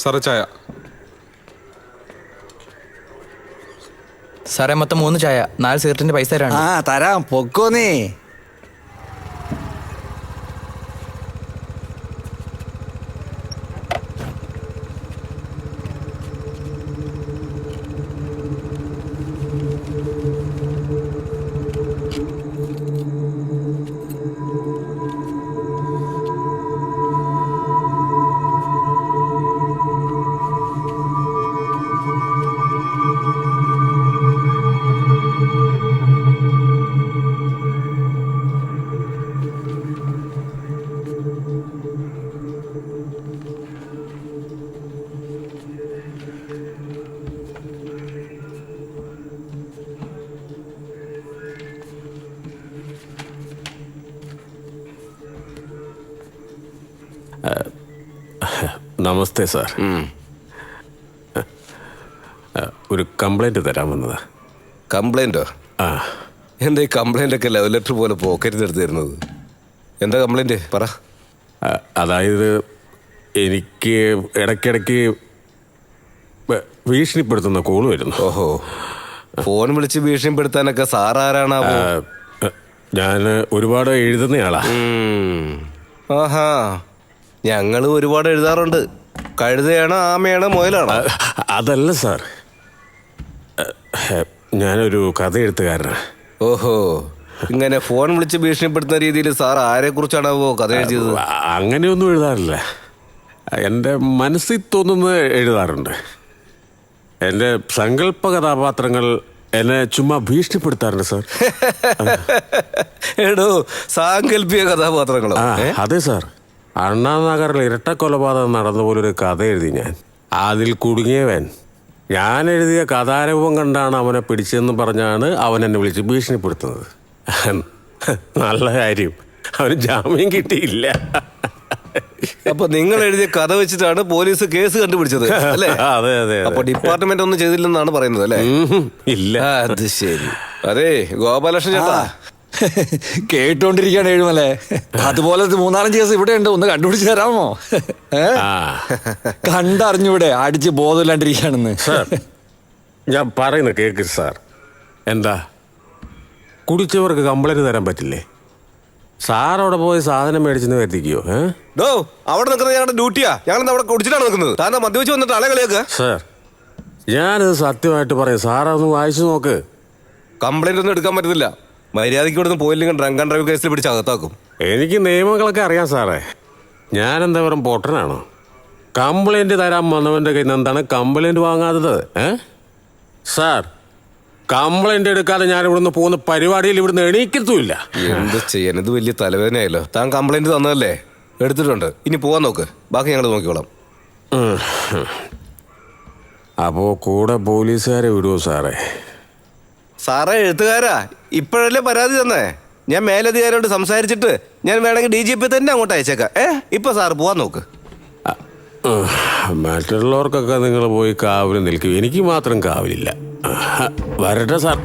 സാറേ ചായ. സാറേ മൊത്തം 3 ചായ, 4 സിഗരറ്റിന്റെ പൈസ തരാണ്. ആ തരാം, പൊക്കോ നീ. നമസ്തേ സാർ. ഒരു കംപ്ലൈൻറ്റ് തരാൻ വന്നതാ. കംപ്ലൈൻറ്റോ? ആ, എന്താ ഈ കംപ്ലൈൻ്റൊക്കെ ലവ് ലെറ്റർ പോലെ പോക്കറ്റിൽ എടുത്ത് തരുന്നത്? എന്താ കംപ്ലൈൻറ്റ് പറ. അതായത് എനിക്ക് ഇടയ്ക്കിടയ്ക്ക് ഭീഷണിപ്പെടുത്തുന്ന കോള് വരുന്നു. ഓഹോ, ഫോൺ വിളിച്ച് ഭീഷണിപ്പെടുത്താനൊക്കെ സാറാരാണാവോ? ഞാൻ ഒരുപാട് എഴുതുന്നയാളാ. ആഹാ, ഞങ്ങൾ ഒരുപാട് എഴുതാറുണ്ട്. കഴുതയാണോ ആമയാണോ മുയലാണോ? അതല്ല സാർ, ഞാനൊരു കഥ എഴുത്തുകാരനാണ്. ഓഹോ, ഇങ്ങനെ ഫോൺ വിളിച്ച് ഭീഷണിപ്പെടുത്തുന്ന രീതിയിൽ സാർ ആരെ കുറിച്ചാണാവോ കഥ എഴുതിയത്? അങ്ങനെയൊന്നും എഴുതാറില്ല. എൻ്റെ മനസ്സിൽ തോന്നുന്നത് എഴുതാറുണ്ട്. എൻ്റെ സങ്കല്പ കഥാപാത്രങ്ങൾ എന്നെ ചുമ്മാ ഭീഷണിപ്പെടുത്താറുണ്ട് സാർ. എടോ, സാങ്കല്പിക കഥാപാത്രങ്ങളോ? അതെ സാർ. അണ്ണാനഗറിൽ ഇരട്ട കൊലപാതകം നടന്ന പോലൊരു കഥ എഴുതി ഞാൻ. അതിൽ കുടുങ്ങിയവൻ ഞാൻ എഴുതിയ കഥാരൂപം കണ്ടാണ് അവനെ പിടിച്ചതെന്ന് പറഞ്ഞാണ് അവൻ എന്നെ വിളിച്ച് ഭീഷണിപ്പെടുത്തുന്നത്. നല്ല കാര്യം, അവന് ജാമ്യം കിട്ടിയില്ല. അപ്പൊ നിങ്ങൾ എഴുതിയ കഥ വെച്ചിട്ടാണ് പോലീസ് കേസ് കണ്ടുപിടിച്ചത് അല്ലേ? അതെ അതെ. അപ്പൊ ഡിപ്പാർട്ട്മെന്റ് ഒന്നും ചെയ്തില്ലെന്നാണ് പറയുന്നത് അല്ലേ? ഇല്ല. അത് ശരി. അതെ ഗോപാലകൃഷ്ണൻ ചേട്ടാ, കേട്ടോണ്ടിരിക്കുകയാണ് ഏഴുമലേ. അതുപോലെ 3-4 കേസ് ഇവിടെ ഉണ്ട്, ഒന്ന് കണ്ടുപിടിച്ച് തരാമോ? കണ്ടറിഞ്ഞൂടെ അടിച്ച് ബോധമില്ലാണ്ടിരിക്കുകയാണെന്ന്? സാർ, ഞാൻ പറയുന്ന കേക്ക് സാർ. എന്താ, കുടിച്ചവർക്ക് കംപ്ലൈൻറ്റ് തരാൻ പറ്റില്ലേ? സാർ അവിടെ പോയി സാധനം മേടിച്ചെന്ന് വരുത്തിക്കോ? ഡോ, അവിടെ നിൽക്കുന്നത് ഞങ്ങളുടെ ഡ്യൂട്ടിയാ. ഞങ്ങൾ അവിടെ കുടിച്ചിട്ടാണ് നിൽക്കുന്നത്. താൻ മദ്യപിച്ച് വന്നിട്ട് ആളെ കളിയാക്കുക. സാർ, ഞാനത് സത്യമായിട്ട് പറയും. സാറൊന്ന് വായിച്ചു നോക്ക്. കംപ്ലൈന്റ് ഒന്നും എടുക്കാൻ പറ്റത്തില്ല. മര്യാദയ്ക്ക് ഇവിടുന്ന് പോയില്ലെങ്കിൽ ഡ്രങ്ക് ആൻഡ് ഡ്രൈവ് കേസിൽ പിടിച്ച് അകത്താക്കും. എനിക്ക് നിയമങ്ങളൊക്കെ അറിയാം സാറേ. ഞാനെന്താ വെറും പൊട്ടനാണോ? കംപ്ലൈൻറ്റ് തരാൻ വന്നവൻ്റെ കയ്യിൽ നിന്ന് എന്താണ് കംപ്ലൈൻറ്റ് വാങ്ങാത്തത്? സാർ, കംപ്ലൈൻറ്റ് എടുക്കാതെ ഞാൻ ഇവിടുന്ന് പോകുന്ന പരിപാടിയിൽ ഇവിടുന്ന് എണീക്കത്തുമില്ല. എന്ത് ചെയ്യാൻ, ഇത് വലിയ തലവേദനയായല്ലോ. താൻ കംപ്ലൈന്റ് തന്നതല്ലേ, എടുത്തിട്ടുണ്ട്. ഇനി പോവാൻ നോക്ക്, ബാക്കി ഞങ്ങൾ നോക്കിക്കോളാം. അപ്പോൾ കൂടെ പോലീസുകാരെ വിടുമോ സാറേ? സാറേ എഴുത്തുകാരാ, ഇപ്പോഴല്ലേ പരാതി തന്നേ. ഞാൻ മേലധികാരിയോട് സംസാരിച്ചിട്ട് ഞാൻ വേണമെങ്കിൽ DGP തന്നെ അങ്ങോട്ട് അയച്ചേക്കാം. ഇപ്പൊ സാറ് പോവാൻ നോക്ക്. മറ്റുള്ളവർക്കൊക്കെ നിങ്ങൾ പോയി കാവല് നിൽക്കും, എനിക്ക് മാത്രം കാവലില്ല. വരട്ടെ സാർ.